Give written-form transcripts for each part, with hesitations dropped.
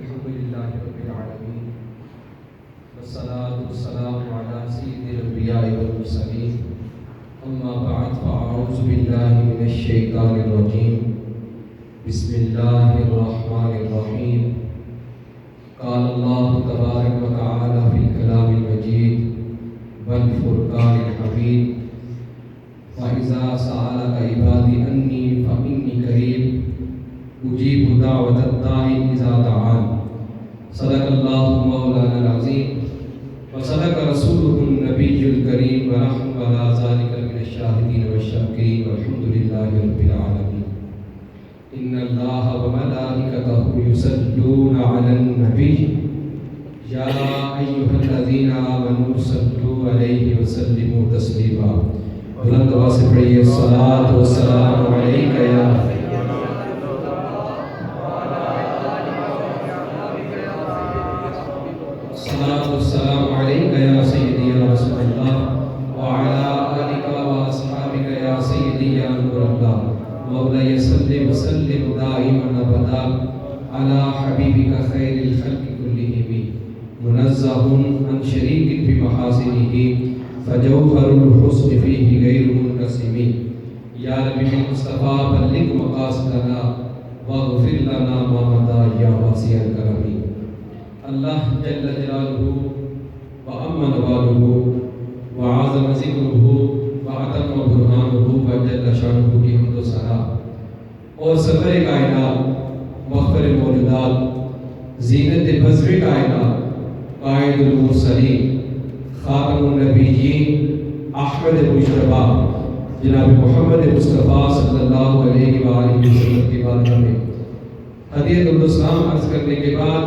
الحمد لله رب العالمين والصلاة والسلام على سيد الأنبياء والمرسلين أما بعد فأعوذ بالله من الشيطان الرجيم بسم الله الرحمن الرحيم قال الله تبارك وتعالى في الكلام المجيد والفرقان الحميد وإذا سألك عبادي أني فإني قريب أجيب دعوة الداعي إذا دعان صدق الله مولانا العظيم وصدق رسوله النبي الكريم ونحن على ذلك من الشاهدين والشاكرين والحمد لله رب العالمين إن الله وملائكته يصلون على النبي يا أيها الذين آمنوا صلوا عليه وسلموا تسليما بلند آواز سے پڑھیے الصلاۃ والسلام علیک یا الصلاۃ والسلام علیک یا سیدی یا رسول اللہ وعلی آلک واصحابک یا سیدی یا نور اللہ مولاي صل وسلم دائما ابدا على حبيبك خير الخلق كلهم منزه عن شريك في محاسنه فجوهر الحسن فيه غير منقسم يا رب بالمصطفى بلغ مقاصدنا واغفر لنا ما مضى يا واسع الكرم اللہ جل جلالہ وأمن والہ وعظم ذکرہ وأتم برہانہ وجل شانہ کی حمد و ثنا اور صدر کائنات مغفر موجودات زینت بزر کائنات قائد المرسلین خاتم النبیین احمد مجتبی جناب محمد مصطفیٰ صلی اللہ علیہ وآلہ وسلم کی بارگاہ میں ہدیۃ الاسلام عرض کرنے کے بعد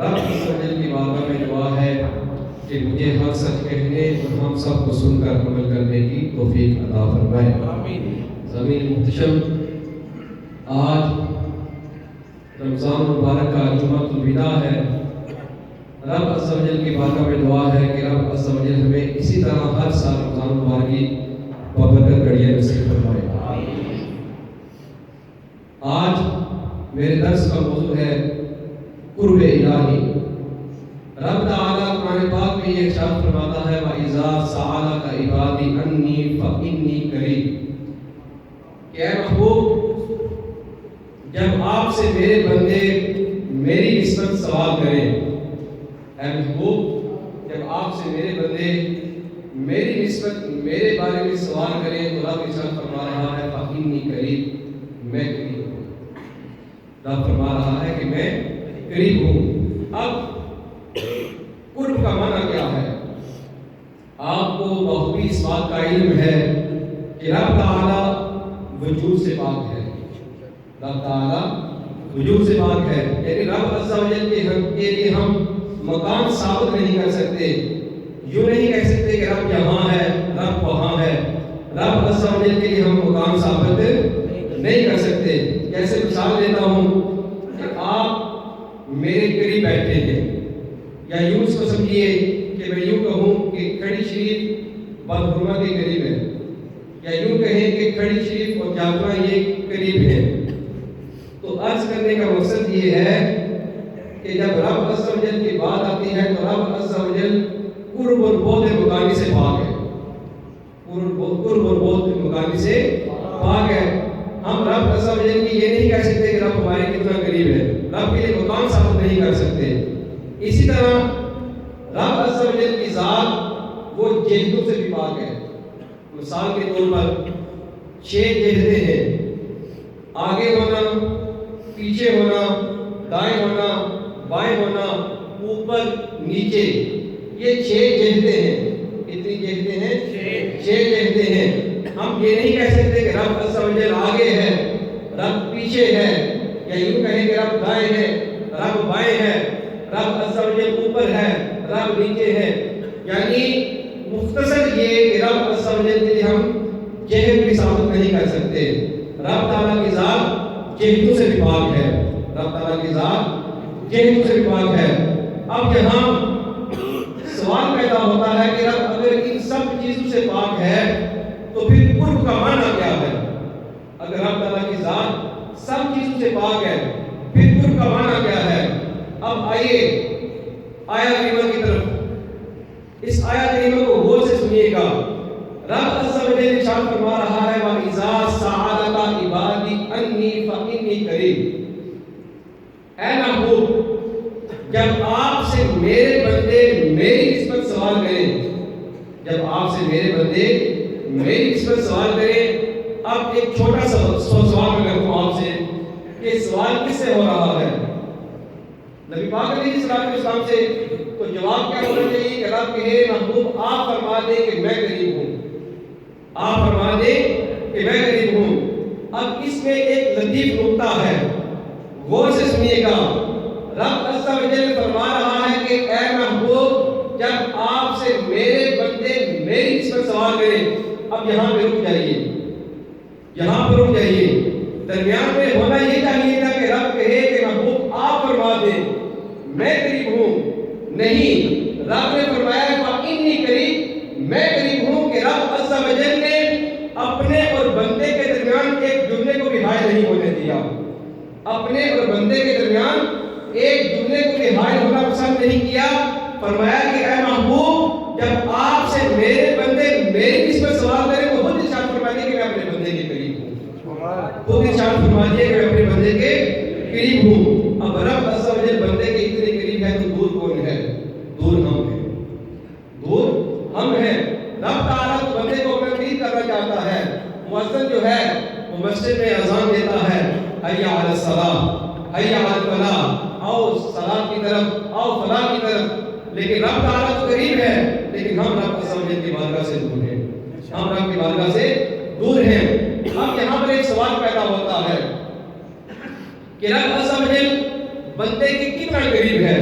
رب عز و جل کی بارگاہ میں دعا ہے کہ مجھے حق سچ کہنے اور ہم سب کو سن کر عمل کرنے کی توفیق عطا فرمائے آمین۔ زمین محتشم، آج رمضان مبارک کا جمعۃ الوداع ہے۔ رب عز و جل کی بارگاہ میں دعا ہے کہ رب عز و جل ہمیں اسی طرح ہر سال رمضان مبارک کی بابرکت گھڑیاں نصیب فرمائے آمین۔ آج میرے درس کا موضوع ہے قرب الہی۔ رب تعالیٰ قرآن پاک میں یہ ارشاد فرماتا ہے وَإِذَا سَأَلَكَ عِبَادِي عَنِّي فَإِنِّي قَرِيبٌ کہ اے محبوب، جب آپ سے میرے بندے میری نسبت سوال کریں، اے محبوب جب آپ سے میرے بندے میری نسبت میرے بارے میں سوال کریں تو رب ارشاد فرما رہا ہے فَإِنِّي قَرِيبٌ میں قریب ہوں۔ رب فرما رہا ہے کہ میں قریب ہوں۔ اب قرب کا معنی کیا ہے؟ آپ کو بخوبی اس بات کا علم ہے کہ رب تعالیٰ وجود سے پاک ہے۔ رب تعالیٰ وجود سے پاک ہے، یعنی رب عز و جل کے لیے ہم مکان ثابت نہیں کر سکتے۔ یوں نہیں کہہ سکتے کہ رب یہاں ہے، رب وہاں ہے۔ رب عز و جل کے لیے ہم مکان ثابت نہیں کر سکتے۔ جیسے مثال دیتا ہوں کہ آپ میرے قریب بیٹھے ہیں، یا یوں اس کو سمجھیے کہ میں یوں کہوں کہ کھڑی شریف بدحرمہ کے قریب ہے، یا یوں کہیں کہ کھڑی شریف اور جاگرہ یہ قریب ہے۔ تو عرض کرنے کا مقصد یہ ہے کہ جب رب عز و جل کی بات آتی ہے تو رب عز و جل قرب اور بعد مکانی سے پاک ہے۔ قرب اور بعد مکانی سے پاک ہے۔ ہم رب عز و جل کی یہ نہیں کہہ سکتے کہ رب ہمارے کتنا قریب ہے، رب کے لیے مکان ثابت نہیں کر سکتے۔ اسی طرح رب عز و جل کی ذات وہ جہتوں سے بھی پاک ہے۔ مثال کے طور پر 6 جہتیں ہیں، آگے ہونا، پیچھے ہونا، دائیں ہونا، بائیں ہونا، اوپر نیچے، یہ 6 جہتیں ہیں۔ کتنی جہتیں ہیں؟ 6 جہتیں ہیں۔ ہم یہ نہیں کہہ سکتے کہ رب عز و جل آگے ہے، رب پیچھے ہے، یا یوں کہیں کہ رب دائیں ہے، رب بائیں ہے، رب عز و جل اوپر ہے، رب نیچے ہے۔ یعنی مختصر یہ کہ رب عز و جل کے لیے ہم جہت بھی ثابت نہیں کر سکتے۔ رب تعالیٰ کی ذات جہتوں سے بھی پاک ہے۔ رب تعالیٰ کی ذات جہتوں سے بھی پاک ہے۔ اب یہاں سوال پیدا ہوتا ہے کہ رب اگر ان سب چیزوں سے پاک ہے تو پھر قرب کا معنی کیا ہے؟ اگر رب تعالیٰ کی ذات سب چیزوں سے پاک ہے، پھر قرب کا معنی کیا ہے؟ آئیے آیت کریمہ کی طرف، اس آیت کریمہ کو غور سے سنیے گا۔ رب عز و جل ارشاد فرما رہا ہے وَإِذَا سَأَلَكَ عِبَادِي عَنِّي فَإِنِّي قَرِيبٌ، اے محبوب جب آپ سے میرے بندے میری نسبت سوال کریں، جب آپ سے میرے بندے میری نسبت سوال کریں، اب ایک چھوٹا سا سوال میں کرتا ہوں آپ سے کہ سوال کس سے ہو رہا ہے؟ نبی پاک علیہ السلام سے تو جواب کیا ہونا چاہیے کہ رب کہے محبوب آپ فرما دیں کہ میں قریب ہوں، آپ فرما دیں کہ میں قریب ہوں۔ اب اس میں ایک لطیف نکتہ ہے، غور سے سنیے گا۔ رب عز و جل فرما رہا ہے کہ اے محبوب جب آپ سے میرے بندے میری نسبت سوال کریں، اب یہاں پہ رک جائیے، یہاں پہ رک جائیے۔ درمیان میں ہونا یہ چاہیے تھا کہ رب کہے کہ محبوب آپ فرما دیں میں قریب ہوں، نہیں، رب نے فرمایا فَإِنِّي قریب، میں قریب ہوں، کہ رب عز و جل نے اپنے اور بندے کے درمیان ایک جملے کو بھی حائل نہیں ہونے دیا، اپنے اور بندے کے درمیان ایک جملے کو بھی حائل ہونا پسند نہیں کیا۔ فرمایا کہ اے محبوب جب آپ سے میرے بندے میری نسبت سوال کریں تو خود ارشاد فرمائیے کہ میں اپنے بندے کے قریب ہوں، خود ارشاد فرمائیے کہ میں اپنے بندے کے قریب ہوں۔ اب رب عز و جل بندے کے اتنے قریب ہے تو دور کون ہے؟ دور ہم ہیں، دور ہم ہیں۔ رب تعالیٰ تو بندے کو اپنا قریب کرنا چاہتا ہے۔ مؤذن جو ہے وہ مسجد میں اذان دیتا ہے حی علی الصلاۃ، حی علی الفلاح، آؤ صلاۃ کی طرف، آؤ فلاح کی طرف، لیکن رب تعالیٰ تو قریب ہے، لیکن ہم رب عز و جل کی بارگاہ سے دور ہیں، ہم رب کی بارگاہ سے دور ہیں۔ اب یہاں پر ایک سوال پیدا ہوتا ہے کہ رب عز و جل بندے کے کتنا قریب ہے؟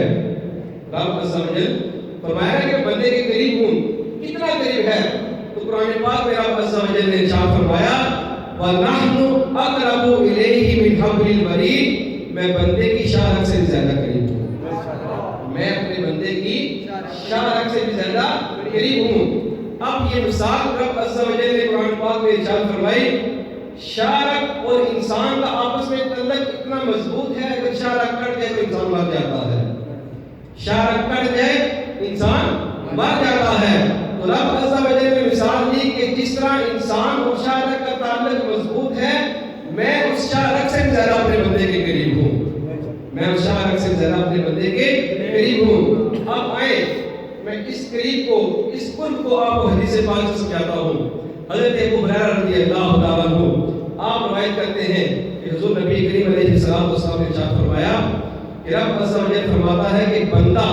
رب عز و جل فرمایا کہ بندے کے قریب ہوں، کتنا قریب ہے؟ تو قرآن پاک میں رب عز و جل نے ارشاد فرمایا وَنَحْنُ أَقْرَبُ إِلَيْهِ مِنْ حَبْلِ الْوَرِيدِ، میں بندے کی شاہ رگ سے بھی زیادہ قریب ہوں، میں اپنے بندے کی شاہ رگ سے بھی زیادہ قریب ہوں۔ اب یہ مثال رب عز و جل نے قرآن پاک میں ارشاد فرمائی، شاہ رگ اور انسان کا آپس میں تعلق اتنا مضبوط ہے، اگر شاہ رگ کٹ جائے تو انسان مر جاتا ہے، شاہ رگ کٹ جائے انسان مر جاتا ہے۔ تو رب عز و جل نے مثال دی کہ جس طرح انسان اور شاہ رگ کا تعلق مضبوط ہے، میں اس شاہ رگ سے بھی زیادہ اپنے بندے کے قریب ہوں، میں اس شاہ رگ سے زیادہ اپنے بندے کے قریب ہوں۔ اب آئیں میں اس قریب کو، اس قرب کو آپ کو حدیث پاک سے سمجھاتا ہوں۔ حضرت ابو ہریرہ رضی اللہ تعالیٰ عنہ آپ روایت کرتے ہیں کہ حضور نبی کریم علیہ السلام نے ارشاد فرمایا کہ رب عز و جل فرماتا ہے کہ بندہ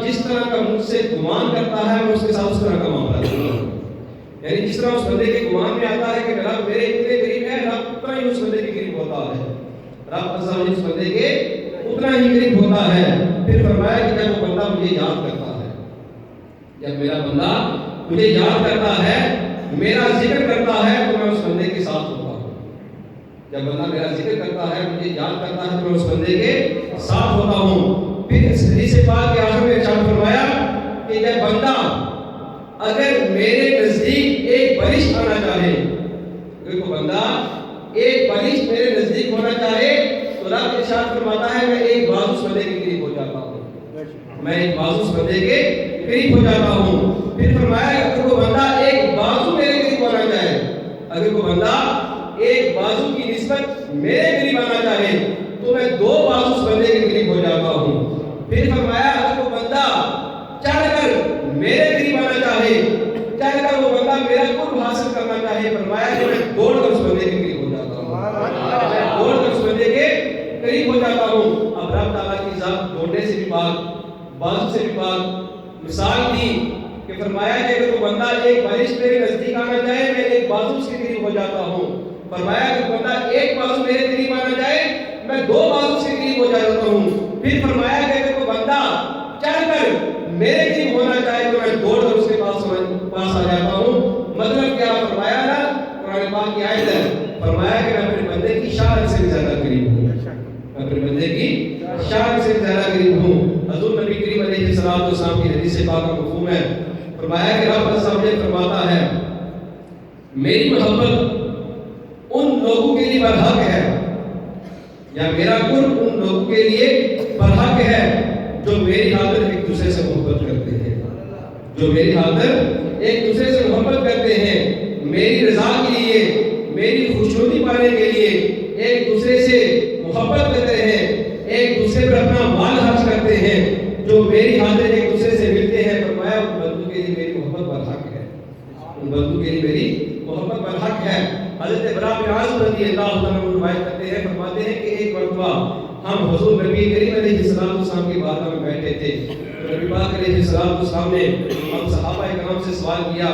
جس طرح کا مجھ سے گمان کرتا ہے میں اس کے ساتھ اس طرح کا معاملہ کرتا ہوں، یعنی جس طرح اس بندے کے گمان میں آتا ہے کہ رب میرے اتنے قریب ہے، رب اتنا ہی اس بندے کے قریب ہوتا ہے، رب عز و جل اس بندے کے اتنا ہی قریب ہوتا ہے۔ پھر فرمایا کہ جب وہ بندہ مجھے یاد کرتا ہے، جب میرا بندہ مجھے یاد کرتا ہے، میرا ذکر کرتا ہے تو میں اس بندے کے ساتھ ہوتا ہوں، جب بندہ میرا ذکر کرتا ہے، مجھے یاد کرتا ہے تو میں اس بندے کے ساتھ ہوتا ہوں۔ پھر اس حدیث پاک کے آخر میں ارشاد فرمایا کہ جب بندہ اگر میرے نزدیک ایک بارش آنا چاہے، اگر کوئی بندہ ایک بارش میرے نزدیک ہونا چاہے تو رب ارشاد فرماتا ہے میں ایک بازو اس بندے کے قریب ہو جاتا ہوں، میں ایک بازو اس بندے کے قریب ہو جاتا ہوں۔ پھر فرمایا کہ اگر کوئی بندہ ایک بازو میرے قریب ہونا چاہے، اگر کوئی بندہ ایک بازو کی نسبت میرے قریب آنا چاہے تو میں دو بازو اس بندے کے قریب ہو جاتا ہوں۔ پھر فرمایا اگر کوئی بندہ چڑھ کر میرے قریب آنا چاہے، چڑھ کر وہ بندہ میرا قرب حاصل کرنا چاہے، فرمایا کہ میں دوڑ کر اس بندے کے قریب ہو جاتا ہوں، میں دوڑ کر اس بندے کے قریب ہو جاتا ہوں۔ اب رب تعالیٰ کی ذات دوڑنے سے بھی پاک، بازو سے بھی پاک، مثال دی کہ فرمایا کہ اگر کوئی بندہ ایک بارش میرے نزدیک آنا چاہے میں ایک بازو اس کے قریب ہو جاتا ہوں، فرمایا کہ بندہ ایک بازو میرے قریب آنا چاہے میں دو بازو اس کے قریب ہو جاتا ہوں۔ پھر فرمایا کہ اگر کوئی بندہ چڑھ کر میرے قریب ہونا چاہے تو میں دوڑ کر اس کے پاس آ جاتا ہوں۔ مطلب کیا فرمایا نا، قرآن پاک کی آیت ہے، فرمایا کہ میں اپنے بندے کی شاہ سے بھی زیادہ قریب ہوں، میں اپنے بندے کی شاہ سے بھی زیادہ قریب ہوں۔ حضور نبی کریم علیہ السلام کی حدیث پاک کا مفہوم ہے، فرمایا کہ رب عز و جل فرماتا ہے میری محبت ان لوگوں کے لیے برحق ہے یا میرا قرب ان لوگوں کے لیے برحق ہے جو میری خاطر ایک دوسرے سے محبت کرتے ہیں، جو میری خاطر ایک دوسرے سے محبت کرتے ہیں، میری رضا کے لیے، میری خوشنودی پانے کے لیے ایک دوسرے سے محبت کرتے ہیں، ایک دوسرے پر اپنا مال خرچ کرتے ہیں، جو میری خاطر ایک دوسرے سے ملتے ہیں۔ فرمایا ان بندوں کے لیے میری محبت برحق ہے، ان بندوں کے لیے میری محبت برحق ہے۔ حضرت برا بن عازب رضی اللہ عنہ روایت کرتے ہیں، فرماتے ہیں کہ ایک مرتبہ ہم حضور نبی کریم علیہ السلام کی بارگاہ میں بیٹھے تھے، نبی پاک علیہ السلام نے ہم صحابہ کرام سے سوال کیا،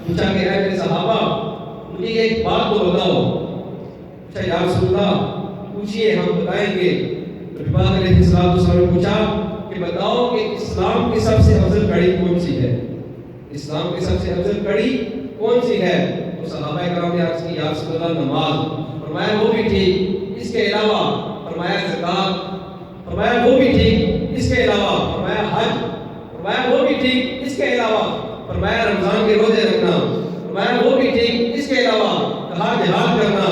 پوچھا کہ اے میرے صحابہ مجھے ایک بات تو بتاؤ۔ اچھا یا رسول اللہ پوچھئے ہم بتائیں گے۔ نبی پاک علیہ السلام نے پوچھا کہ بتاؤ کہ اسلام کی سب سے افضل کڑی کون سی ہے؟ اسلام کی سب سے افضل کڑی کون سی ہے؟ تو صحابہ کرام نے عرض کی یا رسول اللہ نماز۔ فرمایا وہ بھی ٹھیک، اس کے علاوہ؟ فرمایا زکات۔ فرمایا وہ بھی ٹھیک، اس کے علاوہ؟ فرمایا حج۔ فرمایا وہ بھی ٹھیک، اس کے علاوہ؟ فرمایا رمضان کے روزے رکھنا۔ فرمایا وہ بھی ٹھیک، اس کے علاوہ؟ کہا جہاد کرنا۔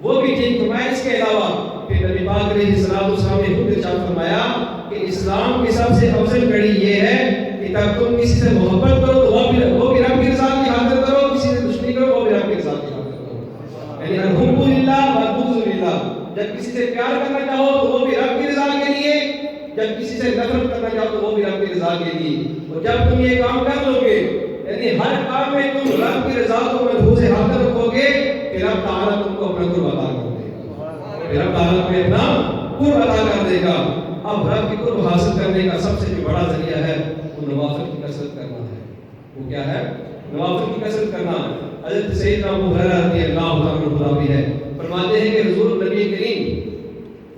وہ بھی ٹھیک، فرمایا اس کے علاوہ؟ پھر نبی پاک علیہ السلام نے خود ارشاد فرمایا کہ اسلام کی سب سے افضل کڑی یہ ہے کہ تب تم کسی سے محبت کرو تو وہ بھی رب کی رضا کی خاطر کرو، کسی سے دشمنی کرو وہ بھی رب کی رضا کی خاطر کرو۔ یعنی الحب للہ والبغض للہ، جب کسی سے پیار کرنا چاہو تو وہ بھی رب کی رضا کے لیے، جب کسی سے نفرت کرنا چاہو تو وہ بھی رب کی رضا کے لیے۔ اور جب تم یہ کام کر لو گے، یعنی ہر کام میں تم رب کی رضا کو ملحوظ حاضر رکھو گے کہ رب تعالیٰ تم کو اپنا قرب عطا کر دے گا، رب تعالیٰ تمہیں اپنا قرب عطا کر دے گا۔ اب رب کی قرب حاصل کرنے کا سب سے جو بڑا ذریعہ ہے وہ نوافل کی کثرت کرنا ہے۔ وہ کیا ہے؟ نوافل کی کثرت کرنا۔ حضرت سیدنا ابو ہریرہ رضی اللہ عنہ بھی ہے، فرماتے ہیں کہ حضور نبی کریم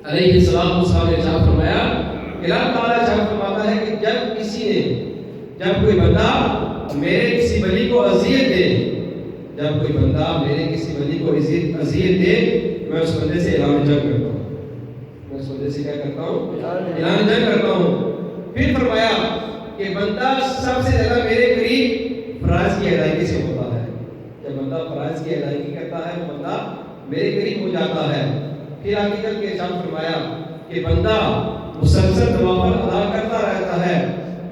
علیہ السلام نے ارشاد فرمایا کہ اللہ تعالیٰ ارشاد فرماتا ہے کہ جب کوئی بندہ میرے کسی ولی کو اذیت دے، جب کوئی بندہ میرے کسی ولی کو اذیت دے، میں اس بندے سے اعلان جنگ کرتا ہوں، میں اس بندے سے کیا کرتا ہوں؟ اعلان جنگ کرتا ہوں۔ پھر فرمایا کہ بندہ سب سے زیادہ میرے قریب فرائض کی ادائیگی سے ہوتا ہے، جب بندہ فرائض کی ادائیگی کرتا ہے وہ بندہ میرے قریب ہو جاتا ہے۔ پھر آگے چل کے ارشاد فرمایا کہ بندہ مسلسل نوافل ادا کرتا رہتا ہے،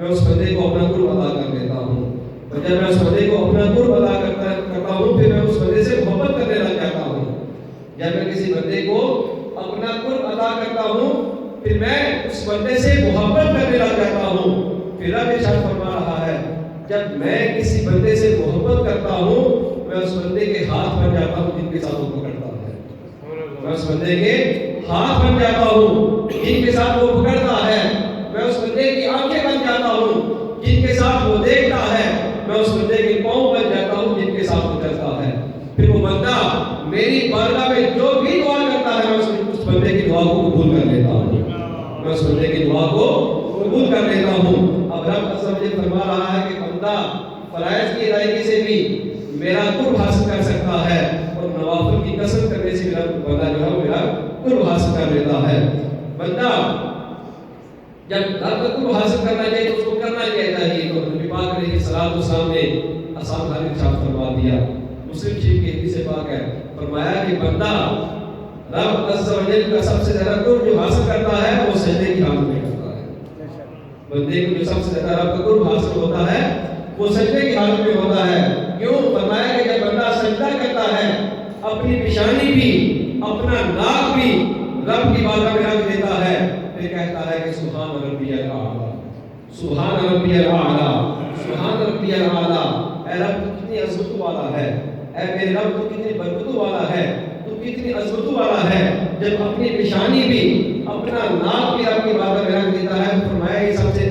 میں اس بندے کو اپنا قرب ادا کر دیتا ہوں، اور جب میں اس بندے کو اپنا قرب ادا کرتا ہوں پھر میں اس بندے سے محبت کرنے لگ جاتا ہوں۔ جب میں کسی بندے کو اپنا قرب ادا کرتا ہوں پھر میں اس بندے سے محبت کرنے لگ جاتا ہوں۔ پھر رب ارشاد فرما رہا ہے جب میں کسی بندے سے محبت کرتا ہوں میں اس بندے کے ہاتھ بن جاتا ہوں جن کے ساتھ وہ پکڑتا ہے، میں اس بندے کے ہاتھ بن جاتا ہوں جن کے ساتھ وہ پکڑتا ہے، میں اس بندے کی آنکھیں بن جاتا ہوں جن کے ساتھ وہ دیکھتا ہے، میں اس بندے کے پاؤں بن جاتا ہوں جن کے ساتھ وہ چلتا ہے۔ پھر وہ بندہ میری بارگاہ میں جو بھی دعا کرتا ہے میں اس بندے کی دعا کو قبول کر لیتا ہوں، میں اس بندے کی دعا کو قبول کر لیتا ہوں۔ اب رب عز و جل فرما رہا ہے کہ بندہ فرائض کی ادائیگی سے بھی میرا قرب حاصل کر سکتا ہے اور نوافل کی کثرت کرنے سے میرا بندہ جو ہے وہ میرا قرب حاصل کر لیتا ہے۔ بندہ جب رب کا قرب حاصل کرنا چاہیے تو اس کو کرنا کیا چاہیے؟ تو نبی پاک علیہ السلام نے آسان حال ارشاد فرما دیا، مسلم شریف کی حدیث پاک ہے، فرمایا کہ بندہ رب عز و جل کا سب سے زیادہ قرب جو حاصل کرتا ہے وہ سجدے کی حالت میں کرتا ہے۔ بندے کو جو سب سے زیادہ رب کا قرب حاصل ہوتا ہے وہ سجدے کی حالت میں ہوتا ہے۔ کیوں؟ فرمایا کہ جب بندہ سجدہ کرتا ہے اپنی پیشانی بھی اپنا ناک بھی رب کی بارگاہ میں رکھ دیتا ہے، پھر کہتا ہے کہ سبحان ربی الاعلی، سبحان ربی الاعلی، سبحان ربی الاعلی۔ اے رب تو کتنی عظمت والا ہے، اے میرے رب تو کتنی برکت والا ہے، تو کتنی عظمت والا ہے۔ جب اپنی پیشانی بھی اپنا ناک بھی رب کی بارگاہ میں رکھ دیتا ہے تو فرمایا یہ سب سے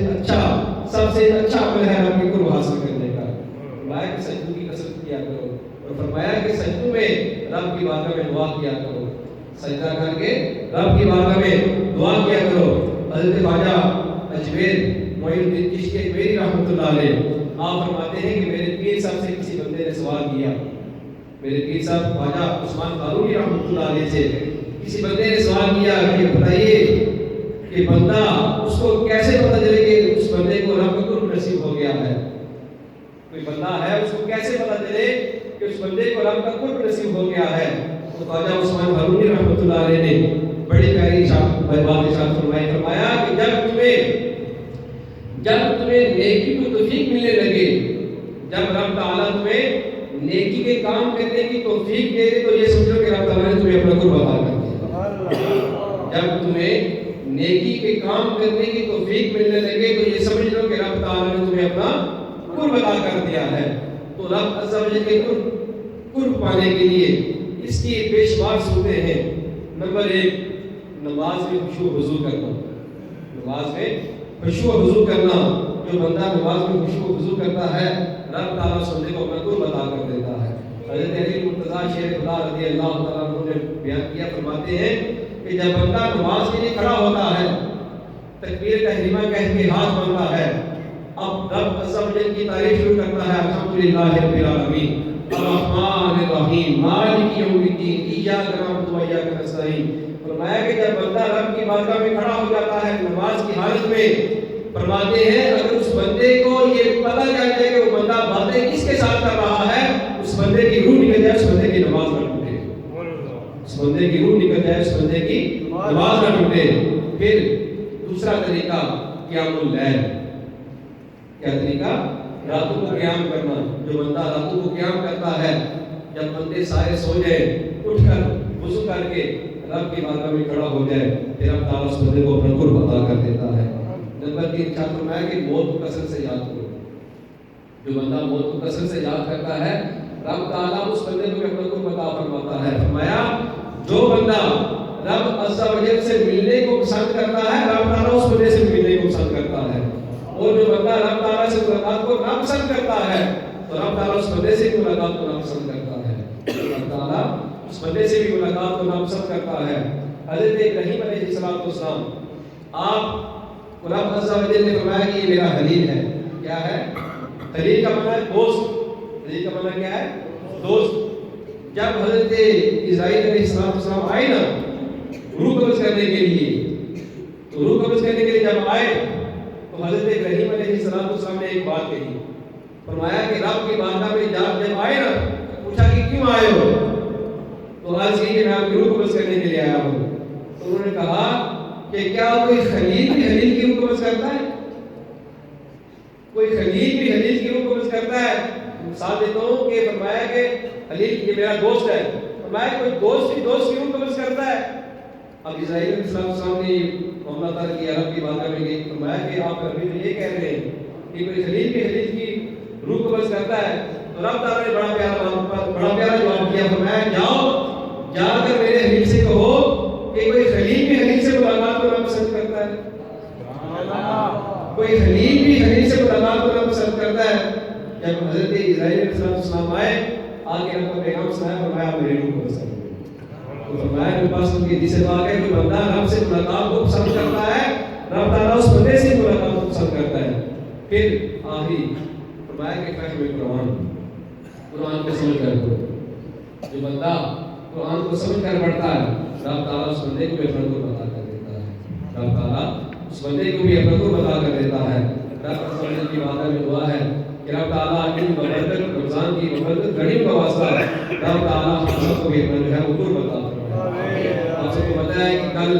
اچھا عمل ہے رب کی قرب حاصل کرنے کا۔ فرمایا کہ سجدوں کی کثرت کیا کرو، اور فرمایا کہ سجدوں میں رب کی بارگاہ میں دعا کیا کرو، سجدہ کر کے رب کی بارگاہ میں دعا کیا کرو۔ حضرت خواجہ اجمیر معین الدین چشتی اجمیری رحمۃ اللہ علیہ آپ فرماتے ہیں کہ میرے پیر صاحب سے کسی بندے نے سوال کیا، میرے پیر صاحب خواجہ عثمان قارونی رحمۃ اللہ علیہ سے کسی بندے نے سوال کیا کہ بتائیے کہ بندہ اس کو کیسے پتہ چلے کہ اس بندے کو رب کا قرب نصیب ہو گیا ہے؟ کوئی بندہ ہے اس کو کیسے پتہ چلے کہ اس بندے کو رب کا قرب نصیب ہو گیا ہے؟ تو خواجہ عثمان قارونی رحمۃ اللہ علیہ نے بڑی پیاری بات ارشاد فرمایا کہ جب تمہیں نیکی کو توفیق ملنے لگے، جب رب تعالیٰ تمہیں نیکی کے کام کرنے کی توفیق دے دے تو یہ سمجھو کہ رب تعالیٰ نے تمہیں اپنا قرب عطا کر دیا۔ جب تمہیں نیکی کے کام کرنے کی توفیق ملنے لگے تو یہ سمجھ لو کہ رب تعالیٰ نے تمہیں اپنا قرب عطا کر دیا ہے۔ تو رب عز و جل کے قرب پانے کے لیے اس کی پیشوار صورتیں ہیں۔ نمبر 1، نماز میں خشوع و خضوع کرنا۔ نماز میں خشوع و خضوع کرنا، جو بندہ نماز میں خشوع و خضوع کرتا ہے رب تعالیٰ اس بندے کو اپنا قرب عطا کر دیتا ہے۔ حضرت علی مرتضیٰ شیر خدا رضی اللہ تعالیٰ عنہ نے بیان کیا، فرماتے ہیں کہ جب بندہ نماز کے لیے کھڑا ہوتا ہے، تکبیر تحریمہ کہہ کے ہاتھ باندھتا ہے، اب رب عز و جل کی تعریف شروع کرتا ہے، الحمدللہ رب العالمین الرحمن الرحیم مالک یوم الدین ایاک نعبد و ایاک نستعین۔ فرمایا کہ جب بندہ رب کی بارگاہ میں کھڑا ہو جاتا ہے نماز کی حالت میں، فرماتے ہیں اگر اس بندے کو یہ پتہ چل جائے کہ وہ بندہ باتیں کس کے ساتھ کر رہا ہے، اس بندے کی روح نکل جائے، اس بندے کی نماز نہ ٹوٹے، اس بندے کی روح نکل جائے، اس بندے کی نماز نہ ٹوٹے۔ پھر دوسرا طریقہ قیام اللیل۔ کیا طریقہ؟ راتوں کو قیام کرنا۔ جو بندہ راتوں کو قیام کرتا ہے، جب بندے سارے سو جائے، اٹھ کر وضو کر کے رب کی بارگاہ میں کھڑا ہو جائے، پھر رب تعالیٰ اس بندے کو اپنا قرب عطا کر دیتا ہے۔ نمبر 3 ارشاد فرمایا کہ موت کو کثرت سے یاد کرو۔ جو بندہ موت کو کثرت سے یاد کرتا ہے رب تعالیٰ اس بندے کو اپنا قرب عطا فرماتا ہے۔ فرمایا جو بندہ رب عز و جل سے ملنے کو پسند کرتا ہے رب تعالیٰ اس بندے سے ملنے کو پسند کرتا ہے، اور جو بندہ رب تعالیٰ سے ملاقات کو ناپسند کرتا ہے تو رب تعالیٰ اس بندے سے بھی ملاقات کو ناپسند کرتا ہے، رب تعالیٰ اس بندے سے بھی ملاقات کو ناپسند کرتا ہے۔ حضرت ابراہیم علیہ السلام آپ رب عز و جل نے فرمایا کہ یہ میرا خلیل ہے۔ کیا ہے؟ خلیل کا معنی ہے دوست۔ خلیل کا معنی کیا ہے؟ دوست۔ جب حضرت اسرائیل علیہ السلام آئے نا روح قبض کرنے کے لیے، تو روح قبض کرنے کے لیے جب آئے تو حضرت ابراہیم علیہ السلام نے ایک بات کہی، فرمایا کہ رب کی بارگاہ میں جب آئے نا، پوچھا کہ کیوں آئے ہو؟ تو آج کی کہ میں آپ کی روح قبض کرنے کے لیے آیا ہوں۔ تو انہوں نے کہا کہ کیا کوئی خلیل بھی خلیل کی روح قبض کرتا ہے؟ کوئی خلیل بھی خلیل کی روح قبض کرتا ہے؟ مثال دیتا ہوں کہ فرمایا کہ خلیل یہ میرا دوست ہے، فرمایا کوئی دوست بھی دوست کی روح قبض کرتا ہے؟ اب اسرائیل علیہ السلام نے معاملہ طے کیا، رب کی بارگاہ میں گئے، فرمایا کہ آپ ابھی تو یہ کہہ رہے ہیں کہ کوئی خلیل بھی خلیل کی روح قبض کرتا ہے؟ تو رب تعالیٰ نے بڑا پیارا جواب دیا، فرمایا جاؤ جا کر میرے خلیل سے کہو کہ کوئی خلیل بھی خلیل سے ملاقات کو ناپسند کرتا ہے، کوئی خلیل بھی خلیل سے ملاقات کو ناپسند کرتا ہے۔ جب حضرت اسرائیل علیہ السلام آئے، آگے رب کا پیغام سنایا، فرمایا میرے روح قبض کرو۔ تو فرمایا میرے پاس ان کی حدیث پاک ہے کہ بندہ رب سے ملاقات کو پسند کرتا ہے رب تعالیٰ اس بندے سے ملاقات کو پسند کرتا ہے۔ پھر آخری فرمایا کہ فہم قرآن کو سمجھ کر پڑھو۔ جو بندہ قرآن کو سمجھ کر پڑھتا ہے رب تعالیٰ اس بندے کو بھی اپنا قرب عطا کر دیتا ہے، رب تعالیٰ اس بندے کو بھی اپنا قرب عطا کر دیتا ہے۔ رب تعالیٰ کی بارگاہ میں دعا ہے کہ رب تعالیٰ علم ببرکت رمضان کی ببرکت گھڑیوں کا واسطہ رب تعالیٰ ہم سب کو بھی اپنا جو ہے وہ قرب عطا فرمائے۔ آپ سب کو پتہ ہے کہ کل